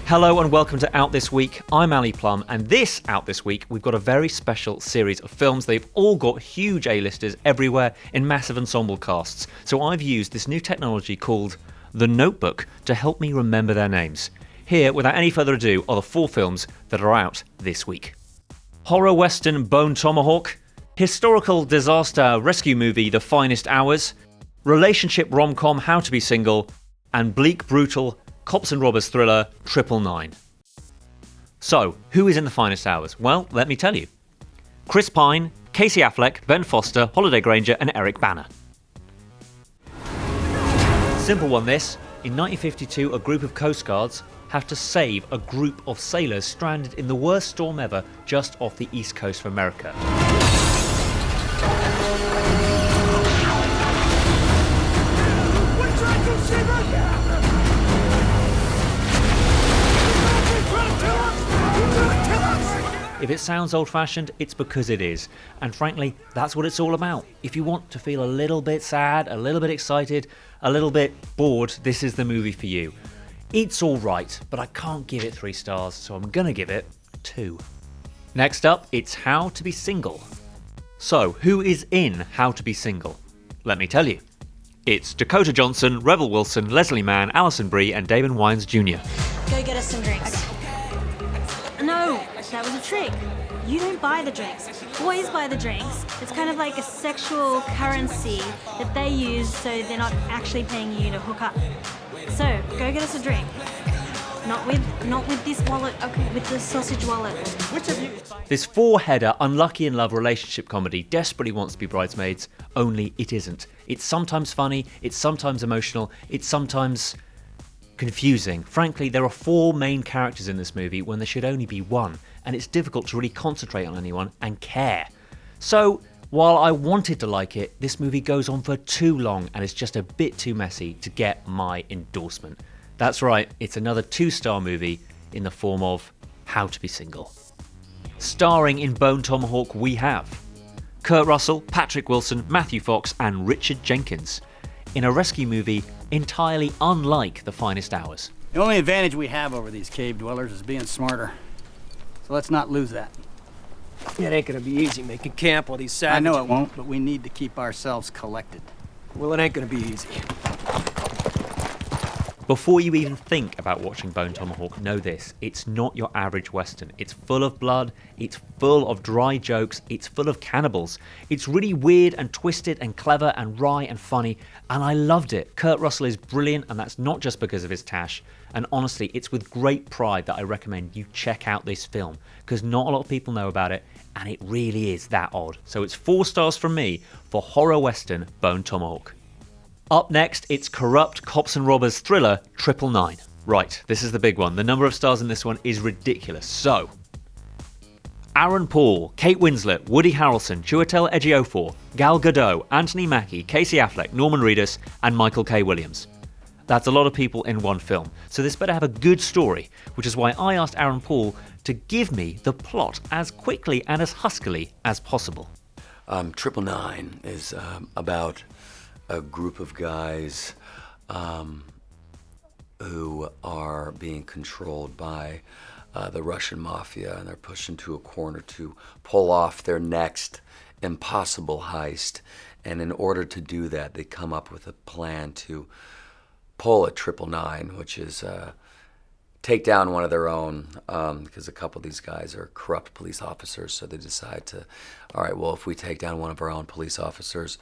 Hello and welcome to Out This Week. I'm Ali Plum, and this Out This Week, we've got a very special series of films. They've all got huge A-listers everywhere in massive ensemble casts. So I've used this new technology called The Notebook to help me remember their names. Here, without any further ado, are the 4 films that are out this week. Horror western Bone Tomahawk, historical disaster rescue movie The Finest Hours, relationship rom-com How to Be Single, and bleak, brutal cops and robbers thriller 999. So, who is in The Finest Hours? Well, let me tell you. Chris Pine, Casey Affleck, Ben Foster, Holliday Grainger and Eric Bana. Simple one this. In 1952, a group of Coast Guards have to save a group of sailors stranded in the worst storm ever just off the east coast of America. If it sounds old-fashioned, it's because it is. And frankly, that's what it's all about. If you want to feel a little bit sad, a little bit excited, a little bit bored, this is the movie for you. It's alright, but I can't give it 3 stars, so I'm gonna give it 2. Next up, it's How to Be Single. So, who is in How to Be Single? Let me tell you. It's Dakota Johnson, Rebel Wilson, Leslie Mann, Alison Brie, and Damon Wayans Jr. Go get us some drinks. No, that was a trick. You don't buy the drinks. Boys buy the drinks. It's kind of like a sexual currency that they use so they're not actually paying you to hook up. So, go get us a drink. Not with this wallet, okay, with the sausage wallet. Which of you? This 4-header unlucky in love relationship comedy desperately wants to be Bridesmaids, only it isn't. It's sometimes funny, it's sometimes emotional, it's sometimes confusing. Frankly, there are 4 main characters in this movie when there should only be 1, and it's difficult to really concentrate on anyone and care. So, while I wanted to like it, this movie goes on for too long and it's just a bit too messy to get my endorsement. That's right, it's another 2-star movie in the form of How to Be Single. Starring in Bone Tomahawk we have Kurt Russell, Patrick Wilson, Matthew Fox and Richard Jenkins in a rescue movie entirely unlike The Finest Hours. The only advantage we have over these cave dwellers is being smarter. So let's not lose that. It ain't gonna be easy making camp while these savages... I know it won't, but we need to keep ourselves collected. Well, it ain't gonna be easy. Before you even think about watching Bone Tomahawk, know this, it's not your average western. It's full of blood, it's full of dry jokes, it's full of cannibals. It's really weird and twisted and clever and wry and funny, and I loved it. Kurt Russell is brilliant, and that's not just because of his tash. And honestly, it's with great pride that I recommend you check out this film, because not a lot of people know about it, and it really is that odd. So it's 4 stars from me for horror western Bone Tomahawk. Up next, it's corrupt cops and robbers thriller 999. Right, this is the big one. The number of stars in this one is ridiculous. So, Aaron Paul, Kate Winslet, Woody Harrelson, Chiwetel Ejiofor, Gal Gadot, Anthony Mackie, Casey Affleck, Norman Reedus, and Michael K. Williams. That's a lot of people in one film, so this better have a good story, which is why I asked Aaron Paul to give me the plot as quickly and as huskily as possible. 999 is about a group of guys who are being controlled by the Russian mafia, and they're pushed into a corner to pull off their next impossible heist. And in order to do that, they come up with a plan to pull a 999, which is take down one of their own, because a couple of these guys are corrupt police officers. So they decide to, all right, well, if we take down one of our own police officers,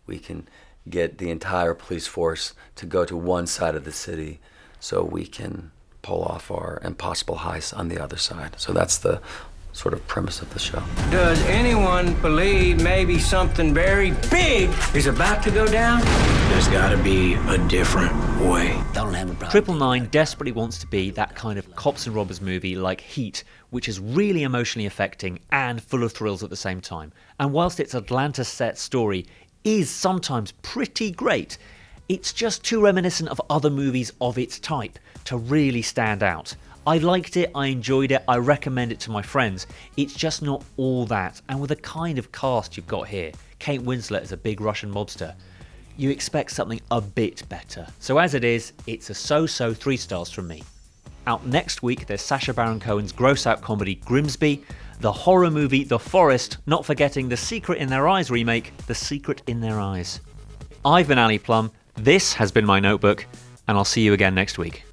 we can get the entire police force to go to one side of the city so we can pull off our impossible heist on the other side. So that's the sort of premise of the show. Does anyone believe maybe something very big is about to go down? There's gotta be a different way. Don't have a problem. 999 desperately wants to be that kind of cops and robbers movie like Heat, which is really emotionally affecting and full of thrills at the same time. And whilst its Atlanta-set story is sometimes pretty great, it's just too reminiscent of other movies of its type to really stand out. I liked it, I enjoyed it, I recommend it to my friends. It's just not all that, and with the kind of cast you've got here, Kate Winslet is a big Russian mobster, you expect something a bit better. So as it is, it's a so-so 3 stars from me. Out next week, there's Sacha Baron Cohen's gross-out comedy Grimsby, the horror movie The Forest, not forgetting the Secret in Their Eyes remake, The Secret in Their Eyes. I've been Ali Plum, this has been My Notebook, and I'll see you again next week.